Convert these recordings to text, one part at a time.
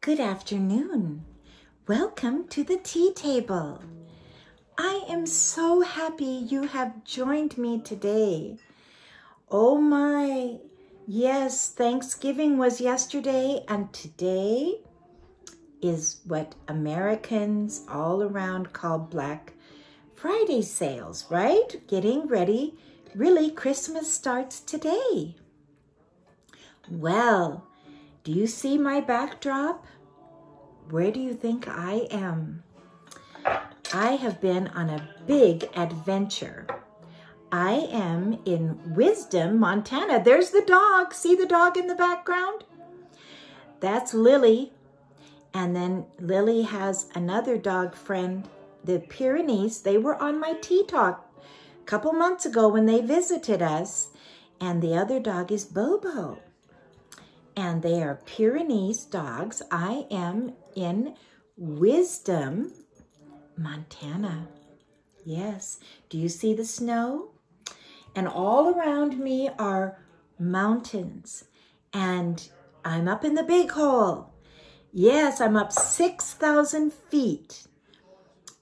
Good afternoon. Welcome to the tea table. I am so happy you have joined me today. Oh my, yes, Thanksgiving was yesterday, and today is what Americans all around call Black Friday sales, right? Getting ready. Really, Christmas starts today. Well, do you see my backdrop? Where do you think I am? I have been on a big adventure. I am in Wisdom, Montana. There's the dog. See the dog in the background? That's Lily. And then Lily has another dog friend, the Pyrenees. They were on my tea talk a couple months ago when they visited us. And the other dog is Bobo. And they are Pyrenees dogs. I am in Wisdom, Montana. Yes. Do you see the snow? And all around me are mountains. And I'm up in the big hole. Yes, I'm up 6,000 feet.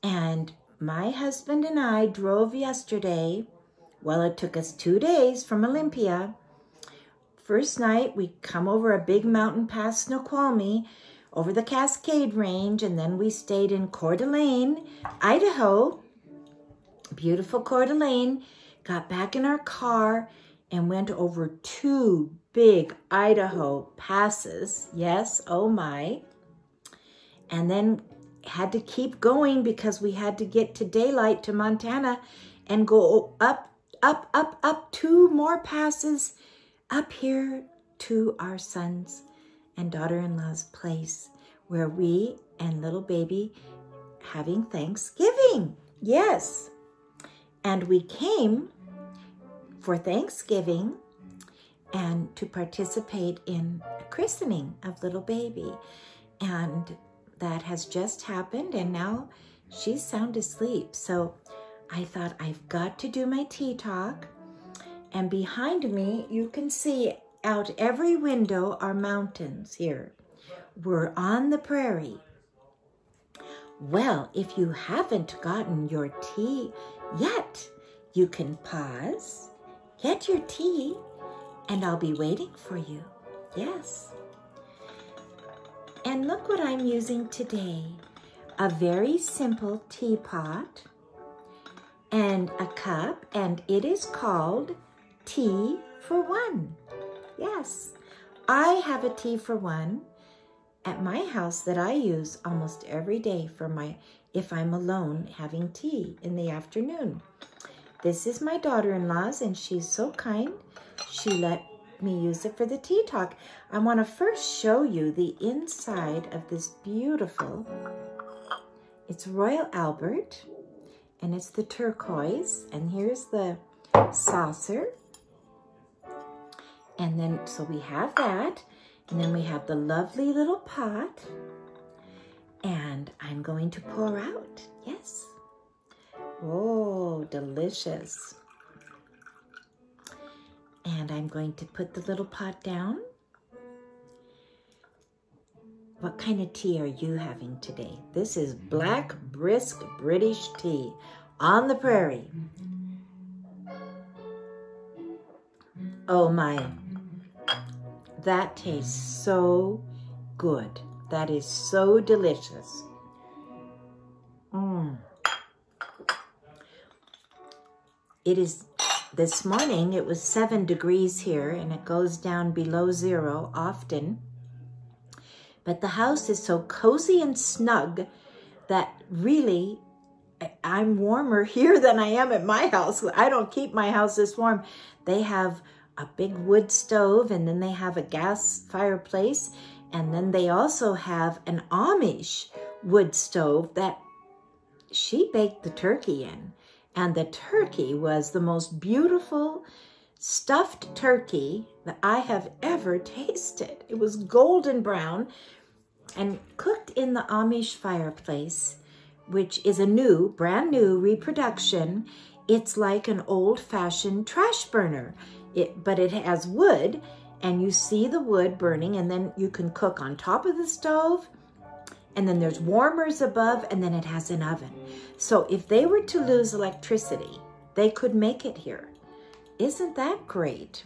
And my husband and I drove yesterday. Well, it took us 2 days from Olympia. First night, we come over a big mountain past Snoqualmie, over the Cascade Range, and then we stayed in Coeur d'Alene, Idaho. Beautiful Coeur d'Alene. Got back in our car and went over 2 big Idaho passes. Yes, oh my. And then had to keep going because we had to get to daylight to Montana and go up 2 more passes up here to our son's and daughter-in-law's place where we and little baby having Thanksgiving. Yes. And we came for Thanksgiving and to participate in a christening of little baby. And that has just happened, and now she's sound asleep. So I thought I've got to do my tea talk. And behind me, you can see out every window are mountains here. We're on the prairie. Well, if you haven't gotten your tea yet, you can pause, get your tea, and I'll be waiting for you. Yes. And look what I'm using today. A very simple teapot and a cup, and it is called Tea for One. Yes, I have a tea for one at my house that I use almost every day for if I'm alone having tea in the afternoon. This is my daughter-in-law's, and she's so kind. She let me use it for the tea talk. I want to first show you the inside of this beautiful, it's Royal Albert, and it's the turquoise, and here's the saucer. And then, so we have that, and then we have the lovely little pot, and I'm going to pour out, yes. Oh, delicious. And I'm going to put the little pot down. What kind of tea are you having today? This is black, brisk British tea on the prairie. Oh my. That tastes so good. That is so delicious. It is, this morning it was 7 degrees here, and it goes down below 0 often. But the house is so cozy and snug that really I'm warmer here than I am at my house. I don't keep my house this warm. They have a big wood stove, and then they have a gas fireplace, and then they also have an Amish wood stove that she baked the turkey in, and the turkey was the most beautiful stuffed turkey that I have ever tasted. It was golden brown and cooked in the Amish fireplace, which is a brand new reproduction. It's like an old-fashioned trash burner. But it has wood, and you see the wood burning, and then you can cook on top of the stove, and then there's warmers above, and then it has an oven. So if they were to lose electricity, they could make it here. Isn't that great?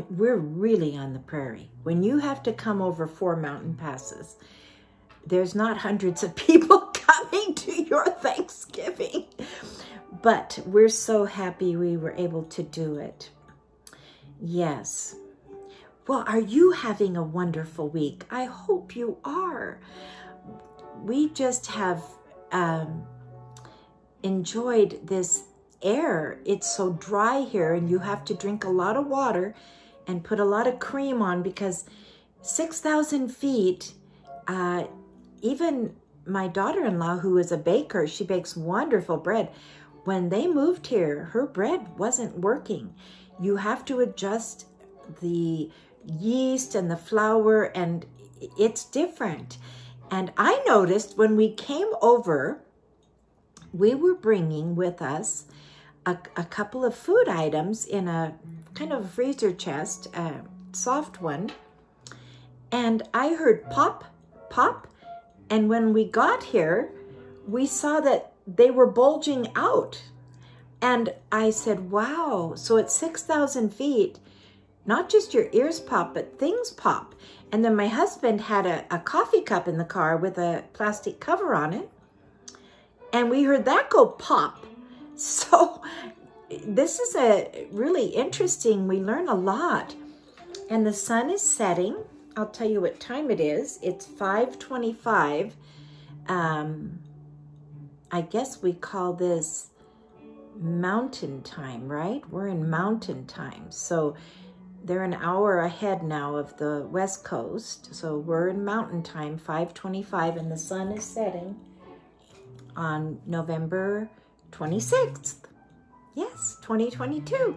We're really on the prairie. When you have to come over 4 mountain passes, there's not hundreds of people coming to your Thanksgiving. But we're so happy we were able to do it. Yes. Well, are you having a wonderful week? I hope you are. We just have enjoyed this air. It's so dry here, and you have to drink a lot of water and put a lot of cream on, because 6,000 feet, even my daughter-in-law, who is a baker, she bakes wonderful bread. When they moved here, her bread wasn't working. You have to adjust the yeast and the flour, and it's different. And I noticed when we came over, we were bringing with us a couple of food items in a kind of freezer chest, a soft one. And I heard pop, pop. And when we got here, we saw that they were bulging out. And I said, wow, so at 6,000 feet, not just your ears pop, but things pop. And then my husband had a coffee cup in the car with a plastic cover on it. And we heard that go pop. So this is a really interesting, we learn a lot. And the sun is setting. I'll tell you what time it is. It's 5:25. I guess we call this mountain time, right? We're in mountain time. So they're an hour ahead now of the West Coast. So we're in mountain time, 5:25, and the sun is setting on November 26th. Yes, 2022.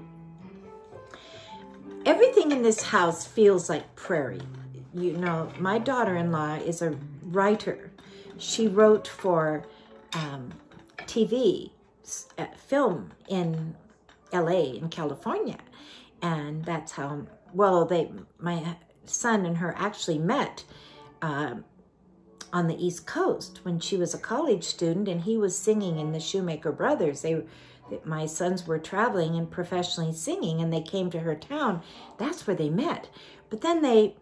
Everything in this house feels like Prairie. You know, my daughter-in-law is a writer. She wrote for TV, film in LA, in California. And that's how, well, my son and her actually met on the East Coast when she was a college student, and he was singing in the Shoemaker Brothers. My sons were traveling and professionally singing, and they came to her town. That's where they met. But then they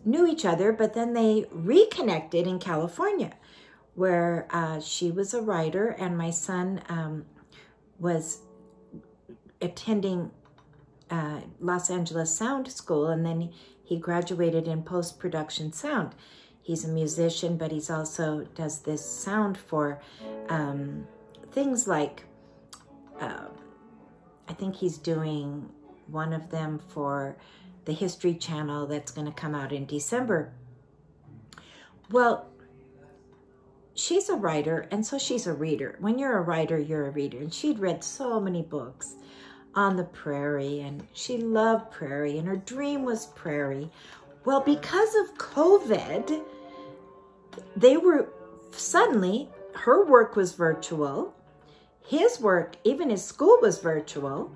knew each other, but then they reconnected in California, where she was a writer, and my son was attending Los Angeles Sound School, and then he graduated in post-production sound. He's a musician, but he's also does this sound for things like, I think he's doing one of them for the History Channel that's going to come out in December. Well, she's a writer, and so she's a reader. When you're a writer, you're a reader. And she'd read so many books on the prairie, and she loved Prairie, and her dream was Prairie. Well, because of COVID, they were suddenly, her work was virtual, his work, even his school was virtual,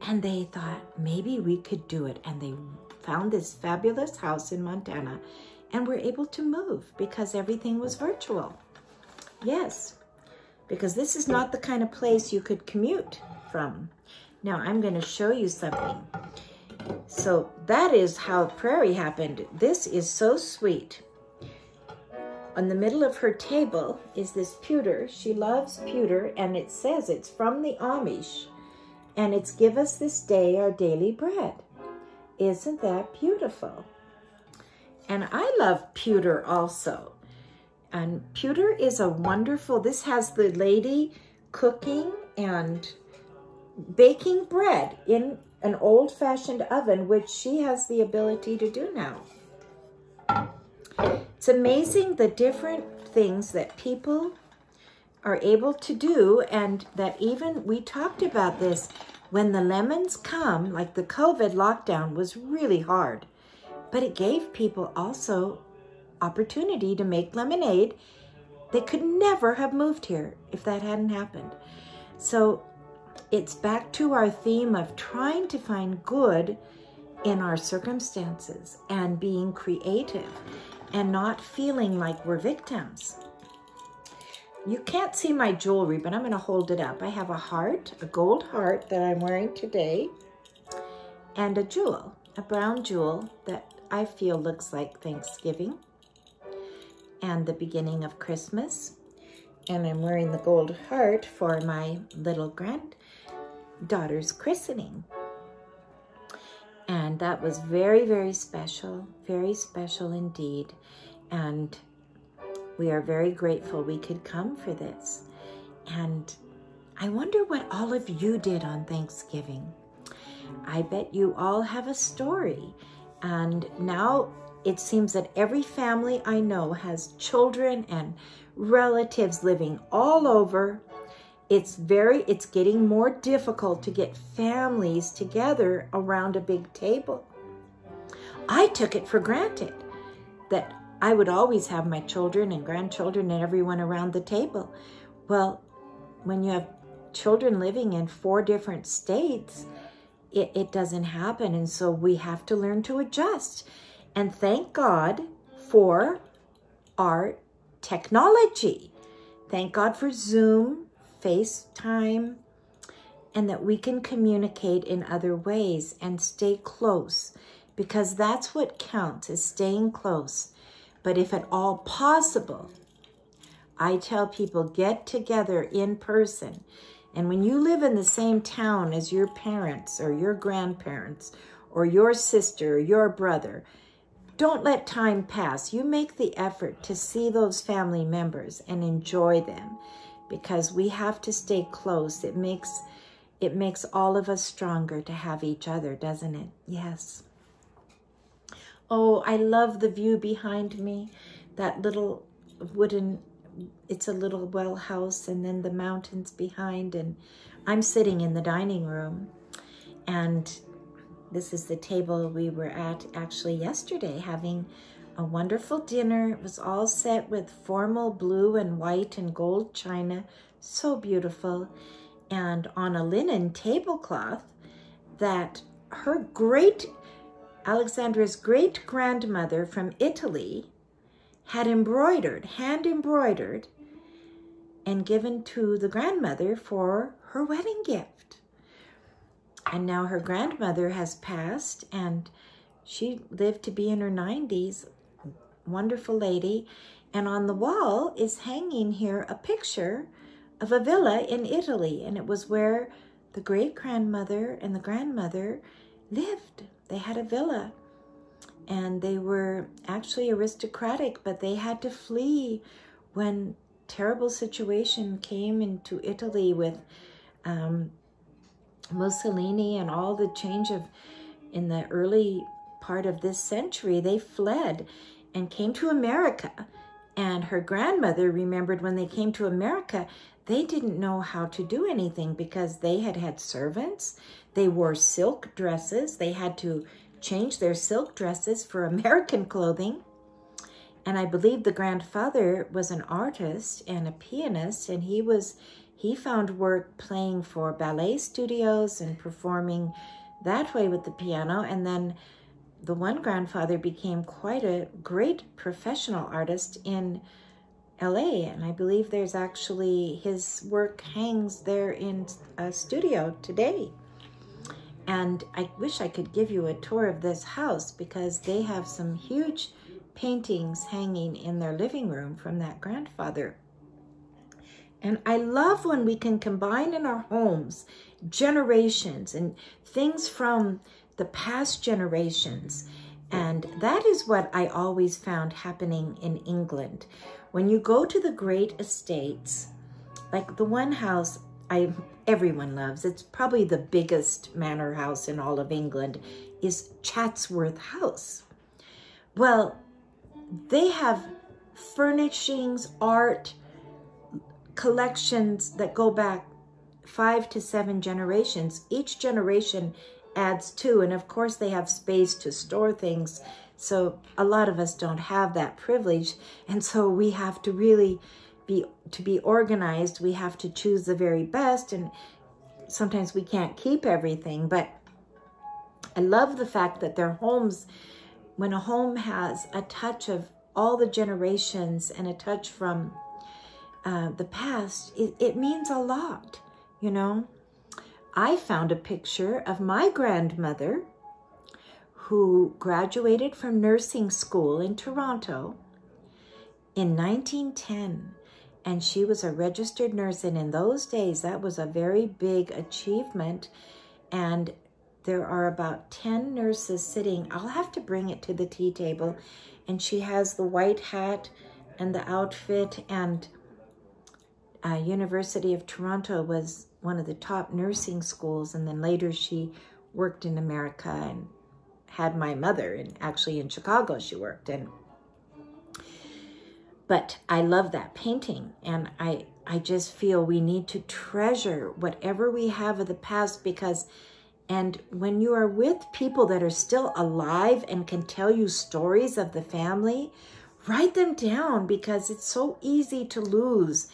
and they thought maybe we could do it. And they found this fabulous house in Montana and were able to move because everything was virtual. Yes, because this is not the kind of place you could commute from. Now I'm going to show you something. So that is how Prairie happened. This is so sweet. On the middle of her table is this pewter. She loves pewter, and it says it's from the Amish, and it's "Give us this day our daily bread." Isn't that beautiful? And I love pewter also. And pewter is a wonderful, this has the lady cooking and baking bread in an old-fashioned oven, which she has the ability to do now. It's amazing the different things that people are able to do, and that even, we talked about this, when the lemons come, like the COVID lockdown was really hard, but it gave people also opportunity to make lemonade. They could never have moved here if that hadn't happened. So it's back to our theme of trying to find good in our circumstances and being creative and not feeling like we're victims. You can't see my jewelry, but I'm going to hold it up. I have a heart, a gold heart that I'm wearing today, and a jewel, a brown jewel that I feel looks like Thanksgiving and the beginning of Christmas. And I'm wearing the gold heart for my little granddaughter's christening. And that was very, very special indeed. And we are very grateful we could come for this. And I wonder what all of you did on Thanksgiving. I bet you all have a story. And now it seems that every family I know has children and relatives living all over. It's getting more difficult to get families together around a big table. I took it for granted that I would always have my children and grandchildren and everyone around the table. Well, when you have children living in 4 different states, it doesn't happen. And so we have to learn to adjust. And thank God for our technology. Thank God for Zoom, FaceTime, and that we can communicate in other ways and stay close, because that's what counts, is staying close. But if at all possible, I tell people, get together in person. And when you live in the same town as your parents or your grandparents or your sister or your brother, don't let time pass. You make the effort to see those family members and enjoy them, because we have to stay close. It makes all of us stronger to have each other, doesn't it? Yes. Oh, I love the view behind me. That little wooden, it's a little well house, and then the mountains behind, and I'm sitting in the dining room. And this is the table we were at actually yesterday, having a wonderful dinner. It was all set with formal blue and white and gold china, so beautiful. And on a linen tablecloth that Alexandra's great-grandmother from Italy had embroidered, hand embroidered, and given to the grandmother for her wedding gift. And now her grandmother has passed, and she lived to be in her 90s. Wonderful lady. And on the wall is hanging here a picture of a villa in Italy, and it was where the great-grandmother and the grandmother lived. They had a villa, and they were actually aristocratic, but they had to flee when terrible situation came into Italy with Mussolini and all the change in the early part of this century. They fled and came to America. And her grandmother remembered when they came to America, they didn't know how to do anything because they had servants. They wore silk dresses. They had to change their silk dresses for American clothing. And I believe the grandfather was an artist and a pianist, and he found work playing for ballet studios and performing that way with the piano. And then the one grandfather became quite a great professional artist in LA, and I believe there's actually, his work hangs there in a studio today. And I wish I could give you a tour of this house, because they have some huge paintings hanging in their living room from that grandfather. And I love when we can combine in our homes generations and things from the past generations. And that is what I always found happening in England. When you go to the great estates, like the one house everyone loves, it's probably the biggest manor house in all of England, is Chatsworth House. Well, they have furnishings, art, collections that go back 5 to 7 generations. Each generation adds 2, and of course they have space to store things. So a lot of us don't have that privilege, and so we have to really be organized. We have to choose the very best, and sometimes we can't keep everything. But I love the fact that their homes, when a home has a touch of all the generations and a touch from the past, it means a lot, you know. I found a picture of my grandmother who graduated from nursing school in Toronto in 1910. And she was a registered nurse. And in those days, that was a very big achievement. And there are about 10 nurses sitting. I'll have to bring it to the tea table. And she has the white hat and the outfit. And University of Toronto was one of the top nursing schools. And then later she worked in America and had my mother. And actually in Chicago she worked. But I love that painting, and I just feel we need to treasure whatever we have of the past, because, and when you are with people that are still alive and can tell you stories of the family, write them down, because it's so easy to lose.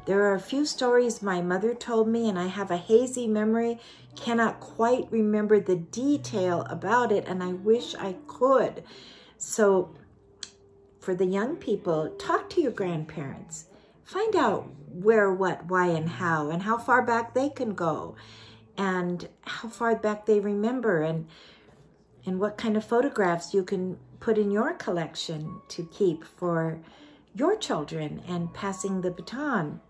There are a few stories my mother told me, and I have a hazy memory, cannot quite remember the detail about it, and I wish I could. So for the young people, talk to your grandparents. Find out where, what, why, and how far back they can go, and how far back they remember, and what kind of photographs you can put in your collection to keep for your children and passing the baton.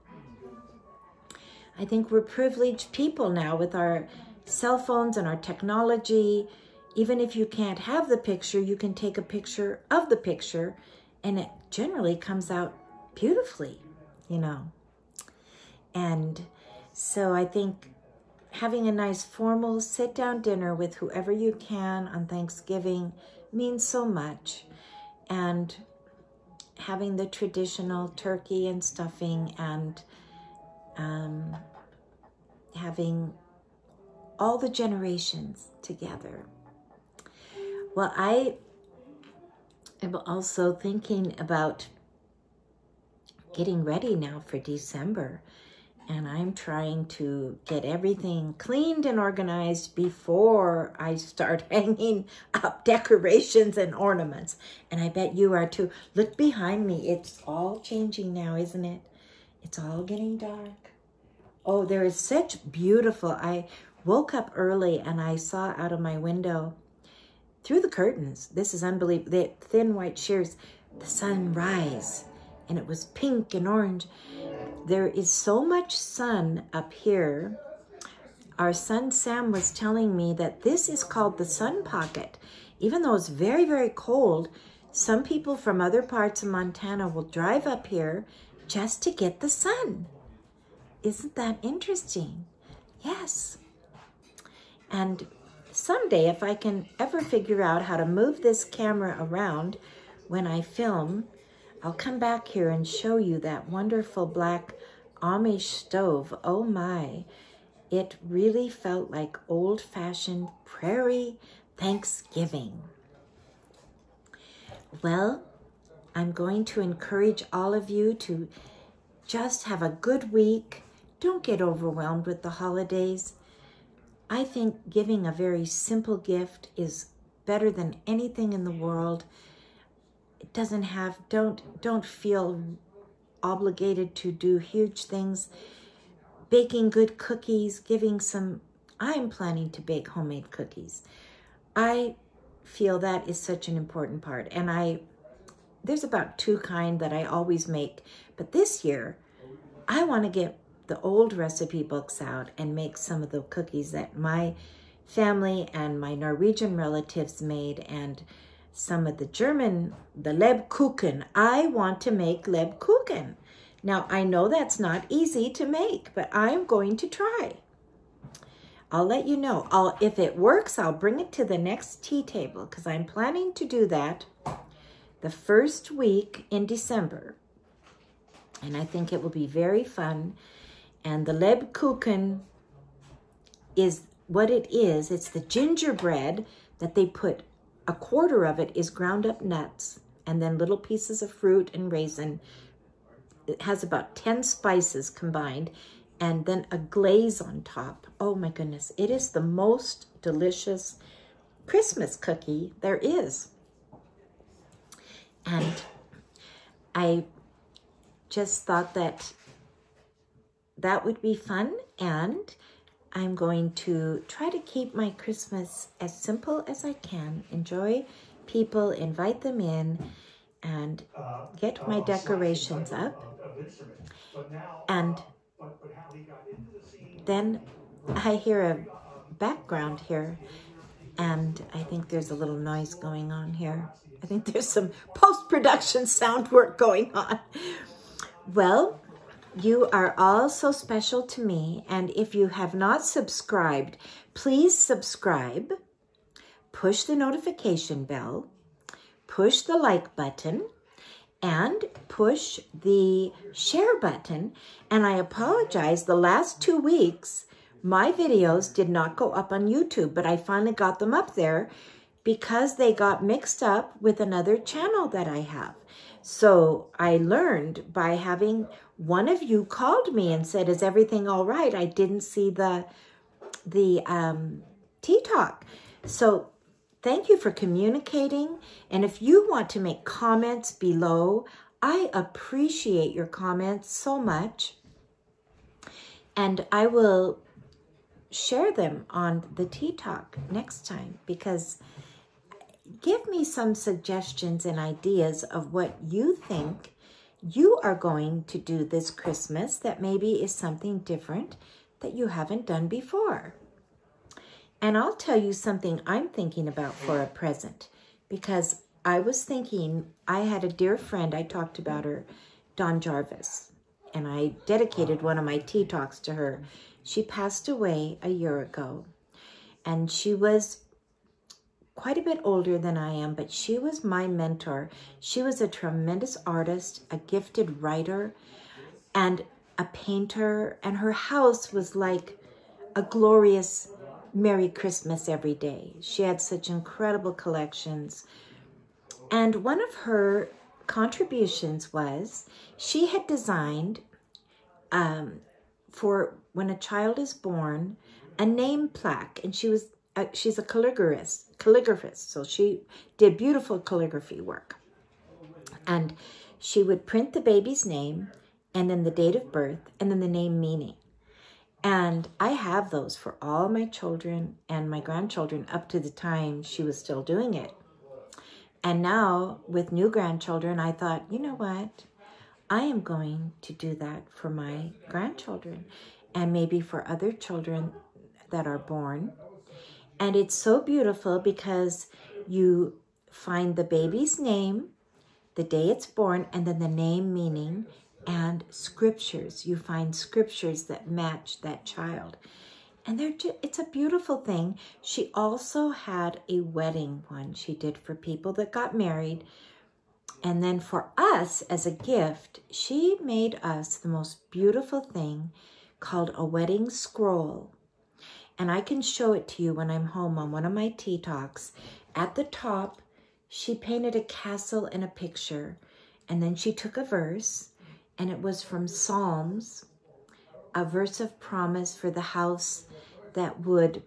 I think we're privileged people now with our cell phones and our technology. Even if you can't have the picture, you can take a picture of the picture, and it generally comes out beautifully, you know. And so I think having a nice formal sit-down dinner with whoever you can on Thanksgiving means so much. And having the traditional turkey and stuffing, and having all the generations together. Well, I am also thinking about getting ready now for December, and I'm trying to get everything cleaned and organized before I start hanging up decorations and ornaments. And I bet you are too. Look behind me. It's all changing now, isn't it? It's all getting dark. Oh, there is such beautiful. I woke up early and I saw out of my window through the curtains. This is unbelievable. The thin white shears, the sun rise, and it was pink and orange. There is so much sun up here. Our son Sam was telling me that this is called the sun pocket. Even though it's very, very cold, some people from other parts of Montana will drive up here just to get the sun. Isn't that interesting? Yes. And someday, if I can ever figure out how to move this camera around when I film, I'll come back here and show you that wonderful black Amish stove. Oh my, it really felt like old-fashioned Prairie Thanksgiving. Well, I'm going to encourage all of you to just have a good week. Don't get overwhelmed with the holidays. I think giving a very simple gift is better than anything in the world. It doesn't have, don't feel obligated to do huge things. Baking good cookies, giving some, I'm planning to bake homemade cookies. I feel that is such an important part. And there's about 2 kinds that I always make. But this year, I want to get the old recipe books out and make some of the cookies that my family and my Norwegian relatives made, and some of the German, the Lebkuchen. I want to make Lebkuchen. Now, I know that's not easy to make, but I'm going to try. I'll let you know. If it works, I'll bring it to the next tea table, because I'm planning to do that the first week in December. And I think it will be very fun. And the Lebkuchen is what it is. It's the gingerbread that they put, a quarter of it is ground up nuts, and then little pieces of fruit and raisin. It has about 10 spices combined, and then a glaze on top. Oh my goodness, it is the most delicious Christmas cookie there is. And I just thought that would be fun, and I'm going to try to keep my Christmas as simple as I can. Enjoy people, invite them in, and get my decorations up. And then I hear a background here, and I think there's a little noise going on here. I think there's some post-production sound work going on. Well, you are all so special to me, and if you have not subscribed, please subscribe, push the notification bell, push the like button, and push the share button. And I apologize, the last 2 weeks, my videos did not go up on YouTube, but I finally got them up there because they got mixed up with another channel that I have. So I learned by having one of you called me and said, is everything all right? I didn't see the Tea Talk. So thank you for communicating. And if you want to make comments below, I appreciate your comments so much. And I will share them on the Tea Talk next time, because give me some suggestions and ideas of what you think you are going to do this Christmas that maybe is something different that you haven't done before. And I'll tell you something I'm thinking about for a present, because I was thinking, I had a dear friend, I talked about her, Dawn Jarvis, and I dedicated one of my Tea Talks to her. She passed away a year ago, and she was quite a bit older than I am, but she was my mentor. She was a tremendous artist, a gifted writer, and a painter, and her house was like a glorious Merry Christmas every day. She had such incredible collections. And one of her contributions was she had designed for when a child is born a name plaque, and she's a calligraphist, so she did beautiful calligraphy work. And she would print the baby's name, and then the date of birth, and then the name meaning. And I have those for all my children and my grandchildren up to the time she was still doing it. And now with new grandchildren, I thought, you know what? I am going to do that for my grandchildren and maybe for other children that are born. And it's so beautiful because you find the baby's name, the day it's born, and then the name meaning, and scriptures. You find scriptures that match that child. And it's a beautiful thing. She also had a wedding one she did for people that got married. And then for us as a gift, she made us the most beautiful thing called a wedding scroll. And I can show it to you when I'm home on one of my Tea Talks. At the top, she painted a castle and a picture. And then she took a verse, and it was from Psalms, a verse of promise for the house that would,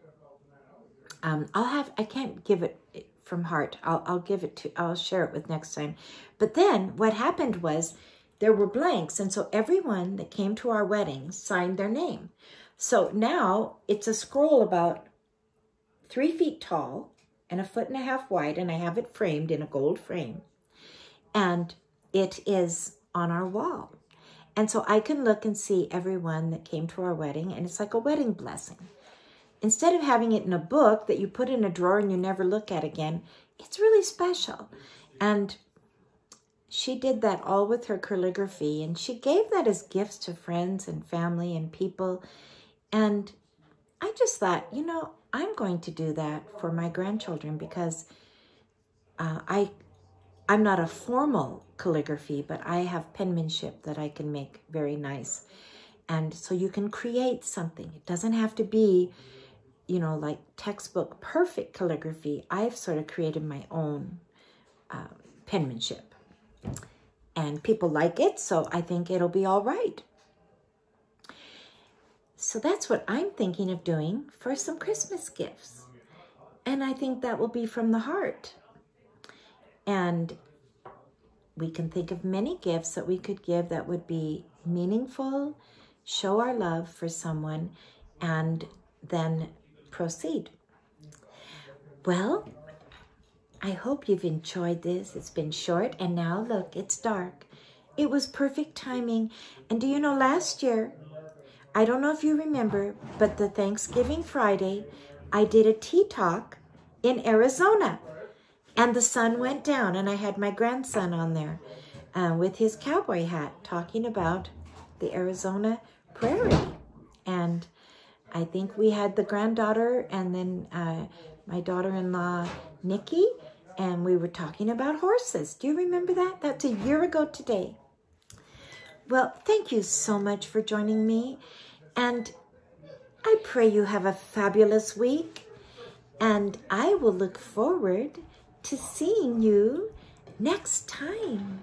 I can't give it from heart. I'll share it with next time. But then what happened was there were blanks. And so everyone that came to our wedding signed their name. So now it's a scroll about 3 feet tall and 1.5 feet wide, and I have it framed in a gold frame. And it is on our wall. And so I can look and see everyone that came to our wedding, and it's like a wedding blessing. Instead of having it in a book that you put in a drawer and you never look at again, it's really special. And she did that all with her calligraphy, and she gave that as gifts to friends and family and people. And I just thought, you know, I'm going to do that for my grandchildren because I'm not a formal calligraphy, but I have penmanship that I can make very nice. And so you can create something. It doesn't have to be, you know, like textbook perfect calligraphy. I've sort of created my own penmanship. And people like it, so I think it'll be all right. So that's what I'm thinking of doing for some Christmas gifts. And I think that will be from the heart. And we can think of many gifts that we could give that would be meaningful, show our love for someone, and then proceed. Well, I hope you've enjoyed this. It's been short, and now look, it's dark. It was perfect timing. And do you know, last year, I don't know if you remember, but the Thanksgiving Friday, I did a tea talk in Arizona, and the sun went down, and I had my grandson on there with his cowboy hat talking about the Arizona prairie. And I think we had the granddaughter and then my daughter-in-law, Nikki, and we were talking about horses. Do you remember that? That's a year ago today. Well, thank you so much for joining me, and I pray you have a fabulous week, and I will look forward to seeing you next time.